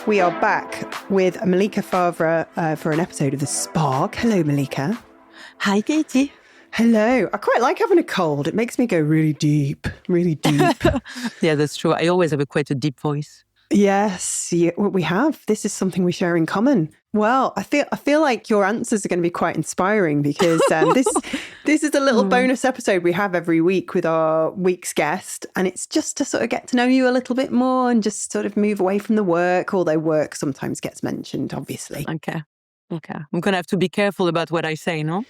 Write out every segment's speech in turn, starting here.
We are back with Malika Favre for an episode of The Spark. Hello, Malika. Hi, Katie. Hello. I quite like having a cold. It makes me go really deep, really deep. Yeah, that's true. I always have quite a deep voice. Yes, we have. This is something we share in common. Well, I feel like your answers are going to be quite inspiring because this is a little bonus episode we have every week with our week's guest, and it's just to sort of get to know you a little bit more and just sort of move away from the work, although work sometimes gets mentioned, obviously. Okay. I'm going to have to be careful about what I say, no?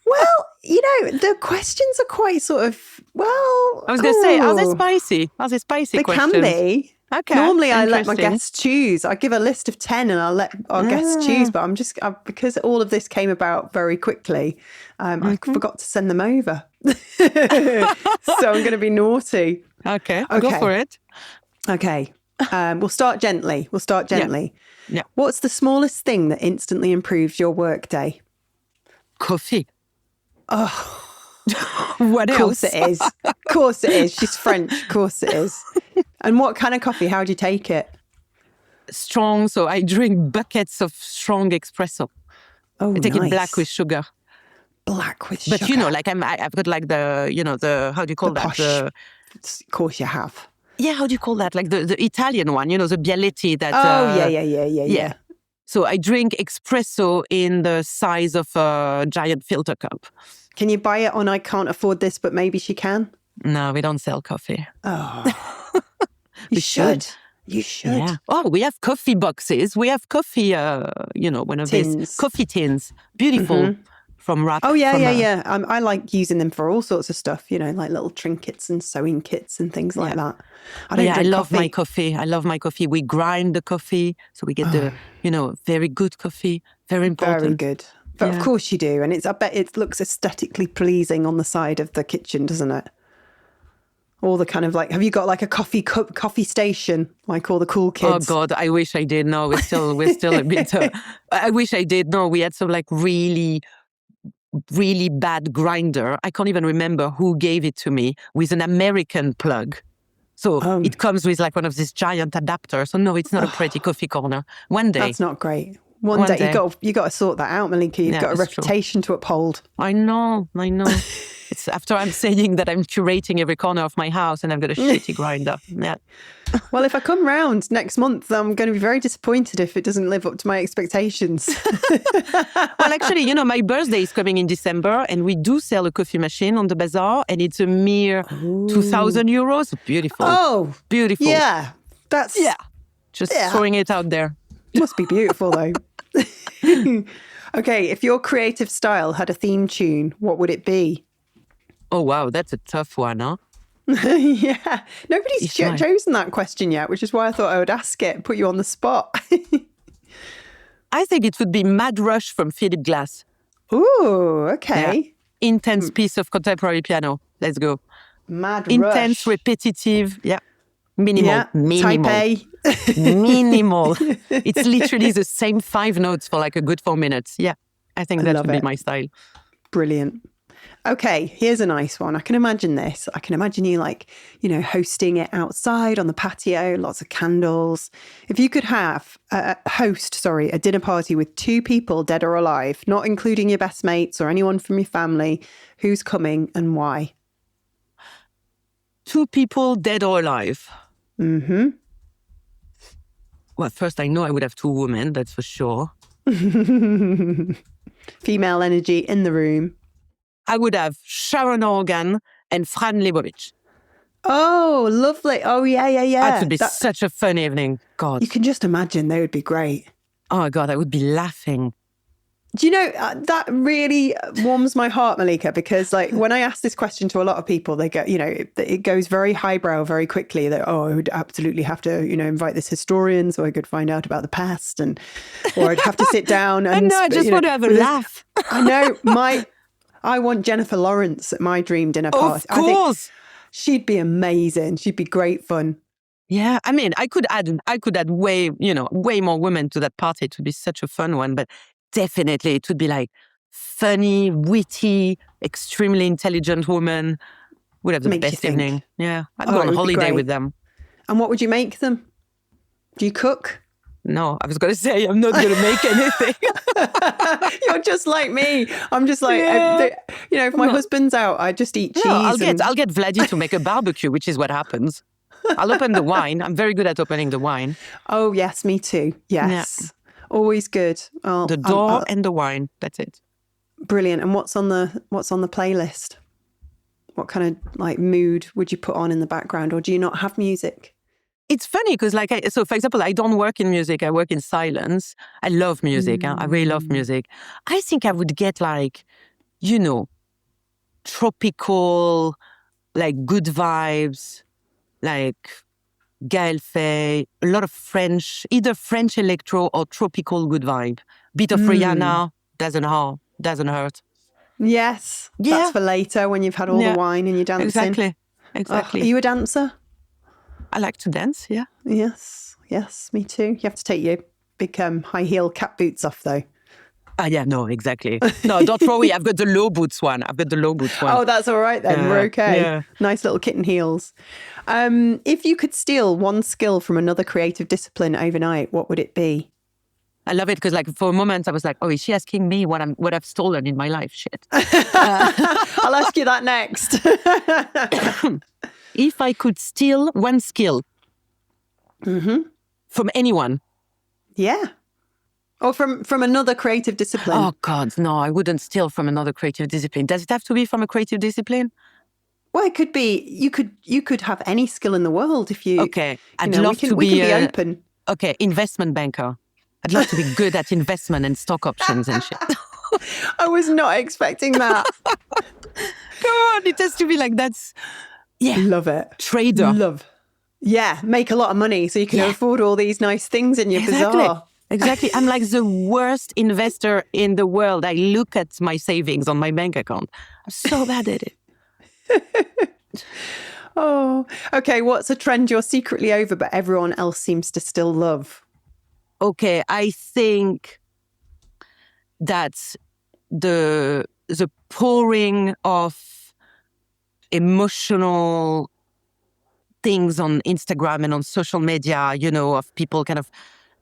Well, the questions are quite sort of, I was going to say, are they spicy? Are they spicy they questions? They can be. Okay. Normally, I let my guests choose. I give a list of 10 and I'll let our guests choose. But because all of this came about very quickly, I forgot to send them over. So I'm going to be naughty. Okay. Go for it. Okay. We'll start gently. Yeah. What's the smallest thing that instantly improves your workday? Coffee. Oh. What else? Of course it is. She's French. Of course it is. And what kind of coffee? How do you take it? Strong. So I drink buckets of strong espresso. Oh, I take nice. it black with sugar. Black with sugar. But I've got like the how do you call that? Posh. Of course you have. Yeah, how do you call that? Like the Italian one, the Bialetti that. Yeah. So I drink espresso in the size of a giant filter cup. Can you buy it on I can't afford this, but maybe she can? No, we don't sell coffee. Oh. You should. Yeah. Oh, we have coffee boxes. We have coffee, one of these coffee tins. Beautiful from Rack. Oh, yeah. I like using them for all sorts of stuff, like little trinkets and sewing kits and things like that. I love my coffee. I love my coffee. We grind the coffee, so we get the, very good coffee. Very important. Very good. But of course you do. And I bet it looks aesthetically pleasing on the side of the kitchen, doesn't it? All the kind of have you got like a coffee station, like all the cool kids? Oh God, I wish I did. No, we're still a bit, I wish I did. No, we had some really, really bad grinder. I can't even remember who gave it to me with an American plug. So it comes with one of these giant adapters. So no, it's not a pretty coffee corner. One day. That's not great. One day. You got to sort that out, Malika. You've got a reputation to uphold. I know. It's after I'm saying that I'm curating every corner of my house and I've got a shitty grinder. Yeah. Well, if I come round next month, I'm going to be very disappointed if it doesn't live up to my expectations. Well, actually, my birthday is coming in December and we do sell a coffee machine on the bazaar and it's a mere 2,000 euros. Beautiful. Oh, beautiful. Yeah. Just throwing it out there. Must be beautiful, though. Okay, if your creative style had a theme tune, what would it be? Oh, wow, that's a tough one, huh? Yeah. Nobody's chosen that question yet, which is why I thought I would ask it, put you on the spot. I think it would be Mad Rush from Philip Glass. Ooh, okay. Yeah. Intense piece of contemporary piano. Let's go. Mad Rush. Intense, repetitive. Yeah. Minimal. Yeah. Type A. Minimal. It's literally the same 5 notes for a good 4 minutes. Yeah. I think that would be my style. Brilliant. Okay, here's a nice one. I can imagine this. I can imagine you hosting it outside on the patio, lots of candles. If you could host a dinner party with 2 people, dead or alive, not including your best mates or anyone from your family, who's coming and why? 2 people, dead or alive. Mm-hmm. Well, first I know I would have 2 women, that's for sure. Female energy in the room. I would have Sharon Horgan and Fran Lebowitz. Oh, lovely. Oh, yeah. That would be such a fun evening. God. You can just imagine they would be great. Oh, my God, I would be laughing. Do you know, that really warms my heart, Malika, because when I ask this question to a lot of people, they go, it goes very highbrow very quickly that, I would absolutely have to, invite this historian so I could find out about the past or I'd have to sit down and... No, I just want to have a laugh. I know, I want Jennifer Lawrence at my dream dinner party. Of course. I think she'd be amazing. She'd be great fun. Yeah, I mean, I could add way more women to that party. It would be such a fun one, but definitely it would be funny, witty, extremely intelligent woman. Would have the best evening. Yeah, I'd go on holiday with them. And what would you make them? Do you cook? no, I was going to say I'm not going to make anything. You're just like me. I'm just like, if my husband's out, I just eat cheese. No, I'll get Vladdy to make a barbecue, which is what happens. I'll open the wine. I'm very good at opening the wine. Oh, yes, me too. Yes. Yeah. Always good. The door and the wine. That's it. Brilliant. And what's on the playlist? What kind of like mood would you put on in the background, or do you not have music? It's funny because so for example, I don't work in music. I work in silence. I love music. I really love music. I think I would get like, tropical, like good vibes, like Gaël Faye, a lot of French, either French electro or tropical good vibe. Bit of Rihanna, doesn't hurt. Yes, that's for later when you've had all the wine and you're dancing. Exactly. Are you a dancer? I like to dance, yeah. Yes, me too. You have to take your big high heel cat boots off though. Yeah, no, exactly. No, don't worry. I've got the low boots one. Oh, that's all right then. We're okay. Yeah. Nice little kitten heels. If you could steal one skill from another creative discipline overnight, what would it be? I love it because, like, for a moment, I was like, "Oh, is she asking me what I've stolen in my life?" Shit. I'll ask you that next. If I could steal one skill from anyone, or from another creative discipline. Oh God, no! I wouldn't steal from another creative discipline. Does it have to be from a creative discipline? Well, it could be. You could have any skill in the world if you. Okay, I'd love to be. We can be open. Okay, investment banker. I'd love to be good at investment and stock options and shit. I was not expecting that. Come on, it has to be like that's. Yeah, love it. Trader. Make a lot of money so you can afford all these nice things in your bazaar. Exactly. I'm like the worst investor in the world. I look at my savings on my bank account. I'm so bad at it. Oh, okay. What's a trend you're secretly over, but everyone else seems to still love? Okay, I think that the pouring of emotional things on Instagram and on social media, of people kind of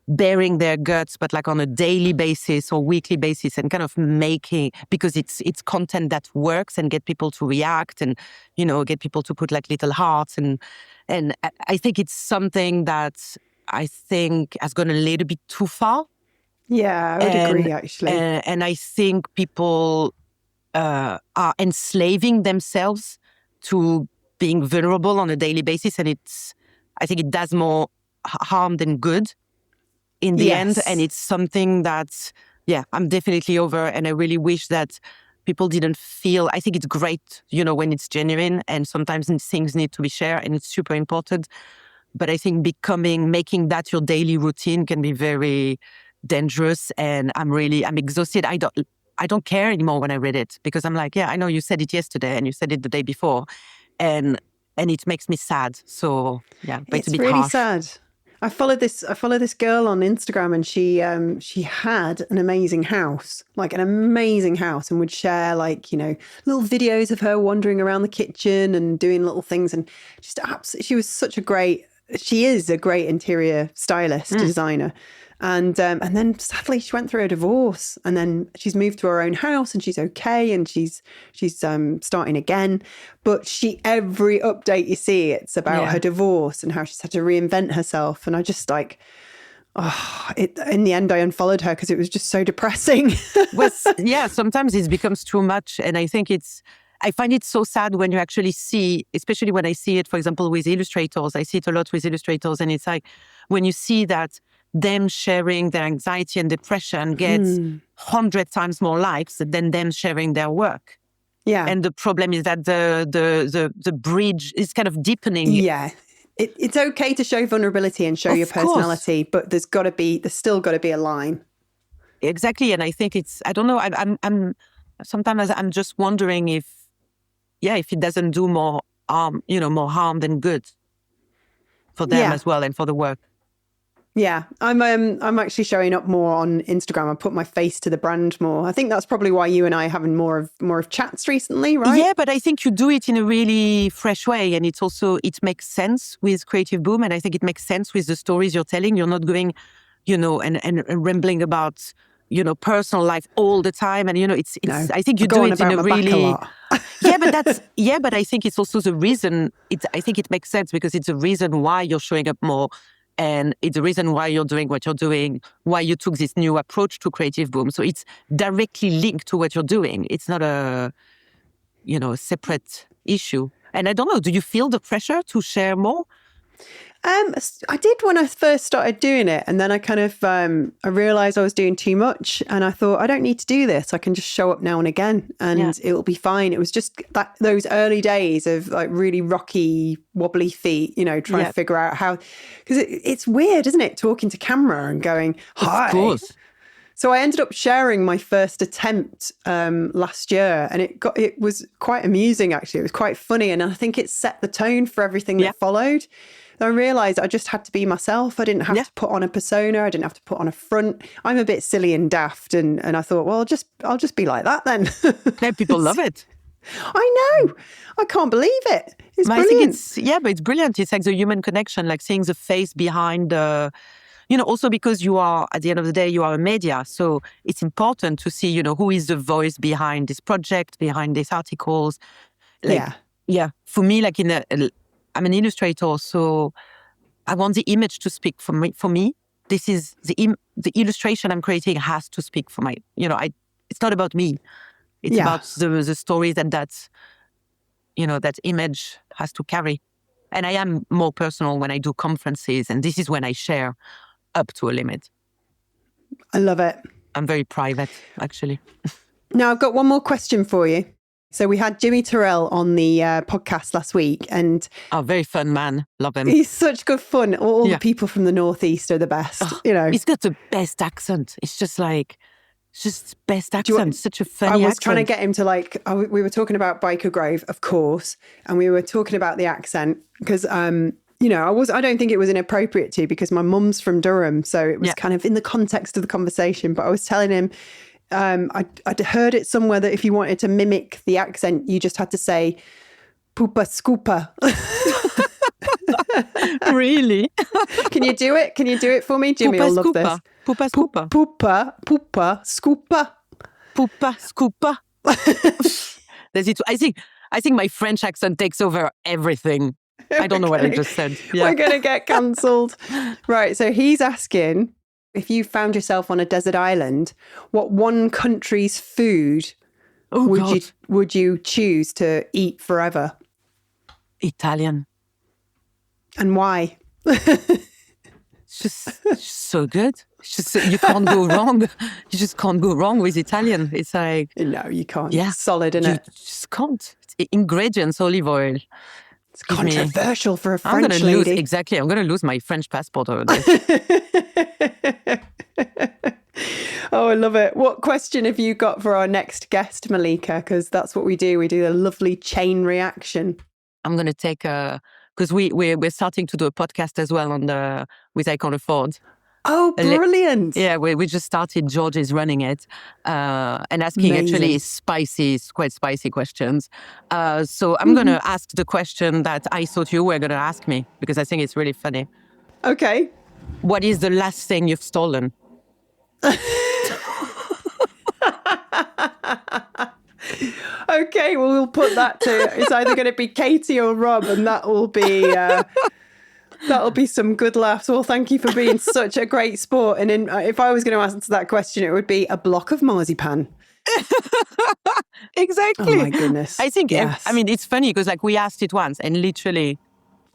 bearing their guts, but like on a daily basis or weekly basis, and kind of making, because it's content that works and get people to react and, get people to put like little hearts. And I think it's something that I think has gone a little bit too far. Yeah, I would agree, actually. And I think people are enslaving themselves to being vulnerable on a daily basis. And I think it does more harm than good in the end. And it's something that, I'm definitely over. And I really wish that people didn't feel, I think it's great, when it's genuine, and sometimes things need to be shared and it's super important. But I think making that your daily routine can be very dangerous. And I'm exhausted. I don't care anymore when I read it, because I'm like, I know you said it yesterday and you said it the day before. And it makes me sad. So but it's a bit really harsh. Sad. I follow this girl on Instagram, and she had an amazing house, and would share little videos of her wandering around the kitchen and doing little things, and she is a great interior stylist, designer. And then sadly she went through a divorce, and then she's moved to her own house and she's okay, and she's starting again. But every update you see, it's about her divorce and how she's had to reinvent herself. And I just in the end I unfollowed her because it was just so depressing. Sometimes it becomes too much. And I think I find it so sad when you actually see, especially when I see it, for example, with illustrators. I see it a lot with illustrators, and it's like when you see that them sharing their anxiety and depression gets 100 times more likes than them sharing their work. Yeah. And the problem is that the bridge is kind of deepening. Yeah. It's okay to show vulnerability and show your personality, but there's still got to be a line. Exactly. And I think I don't know, sometimes I'm just wondering if it doesn't do more harm than good for them as well, and for the work. Yeah, I'm actually showing up more on Instagram. I put my face to the brand more. I think that's probably why you and I are having more of chats recently, right? Yeah, but I think you do it in a really fresh way, and it makes sense with Creative Boom, and I think it makes sense with the stories you're telling. You're not going and rambling about, personal life all the time. And, it's No, I think you go do on it in about a my back a really, lot. but I think it's also the reason, I think it makes sense because it's the reason why you're showing up more. And it's the reason why you're doing what you're doing, why you took this new approach to Creative Boom. So it's directly linked to what you're doing. It's not a separate issue. And I don't know, do you feel the pressure to share more? I did when I first started doing it, and then I kind of I realized I was doing too much, and I thought I don't need to do this. I can just show up now and again, and it'll be fine. It was just those early days of like really rocky, wobbly feet, trying to figure out how, because it's weird, isn't it, talking to camera and going, "Hi." Of course. So I ended up sharing my first attempt last year, and it was quite amusing, actually. It was quite funny, and I think it set the tone for everything that followed. I realised I just had to be myself. I didn't have to put on a persona. I didn't have to put on a front. I'm a bit silly and daft, and I thought, well, I'll just be like that then. Yeah, people love it. I know. I can't believe it. It's brilliant. I think but it's brilliant. It's like the human connection, like seeing the face behind the... also because you are, at the end of the day, you are a media. So it's important to see, who is the voice behind this project, behind these articles. Yeah. For me, like I'm an illustrator, so I want the image to speak for me. This is the illustration I'm creating has to speak for my, it's not about me. It's about the story that image has to carry. And I am more personal when I do conferences, and this is when I share up to a limit. I love it. I'm very private, actually. Now, I've got one more question for you. So we had Jimmy Terrell on the podcast last week, and very fun man. Love him. He's such good fun. All the people from the Northeast are the best. He's got the best accent. It's just best accent. Such a funny accent. I was trying to get him to we were talking about Biker Grove, of course, and we were talking about the accent because I don't think it was inappropriate to, because my mum's from Durham, so it was kind of in the context of the conversation. But I was telling him, I'd heard it somewhere that if you wanted to mimic the accent, you just had to say "poopa scoopa." Really? Can you do it? Can you do it for me? Jimmy will love this. Poopa scoopa. Poopa scoopa. Poopa scoopa. That's it. I think my French accent takes over everything. I don't know what I just said. Yeah. We're going to get cancelled. Right. So he's asking, if you found yourself on a desert island, what one country's food would you choose to eat forever? Italian. And why? It's just so good. It's just, you can't go wrong. You just can't go wrong with Italian. It's like... No, you can't. Yeah. It's solid, isn't it? You just can't. It's ingredients, olive oil. It's controversial for a French lady. Exactly. I'm going to lose my French passport over this. Oh, I love it. What question have you got for our next guest, Malika? Because that's what we do. We do a lovely chain reaction. I'm going to take because we're starting to do a podcast as well with I Can't Afford. Oh, brilliant. We just started. George is running it and asking actually quite spicy questions. So I'm going to ask the question that I thought you were going to ask me, because I think it's really funny. Okay. What is the last thing you've stolen? Okay, well, we'll put that to, it's either going to be Katie or Rob, and that'll be some good laughs. Well, thank you for being such a great sport. And if I was going to answer that question, it would be a block of marzipan. Exactly. Oh my goodness. I think, it's funny because we asked it once, and literally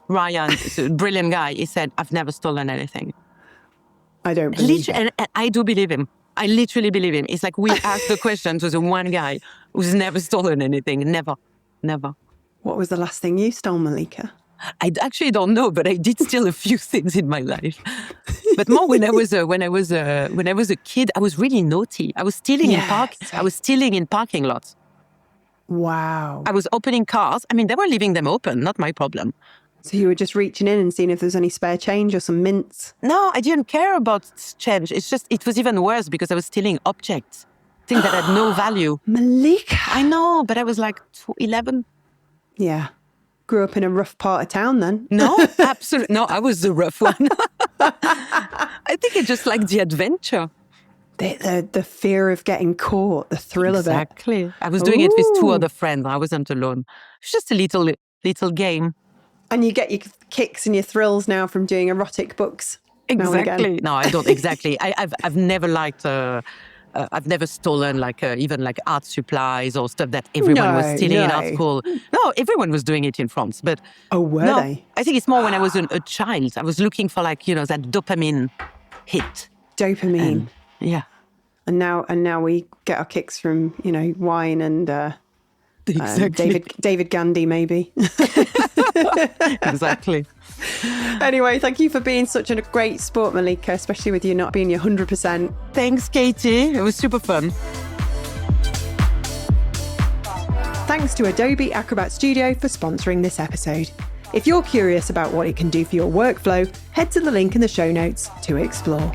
Ryan, a brilliant guy, he said, I've never stolen anything. I don't believe it. And I do believe him. I literally believe him. It's like we asked the question to the one guy who's never stolen anything. Never. What was the last thing you stole, Malika? I actually don't know, but I did steal a few things in my life. But more when I was a kid, I was really naughty. I was stealing in parking lots. Wow. I was opening cars. I mean, they were leaving them open, not my problem. So you were just reaching in and seeing if there's any spare change or some mints? No, I didn't care about change. It's just, it was even worse because I was stealing objects, things that had no value. Malika. I know, but I was like 11. Yeah. grew up in a rough part of town then. No, absolutely. No, I was the rough one. I think I just like the adventure. The fear of getting caught, the thrill of it. Exactly. I was doing it with two other friends. I wasn't alone. It's just a little game. And you get your kicks and your thrills now from doing erotic books. Exactly. No, I don't exactly. I've never liked. I've never stolen even art supplies or stuff that everyone was stealing in art school. No, everyone was doing it in France. But were they? I think it's more when I was a child. I was looking for that dopamine hit. Dopamine. Yeah. And now we get our kicks from wine and exactly. David Gandy maybe. Exactly. Anyway, thank you for being such a great sport, Malika, especially with you not being your 100%. Thanks, Katie. It was super fun. Thanks to Adobe Acrobat Studio for sponsoring this episode. If you're curious about what it can do for your workflow, head to the link in the show notes to explore.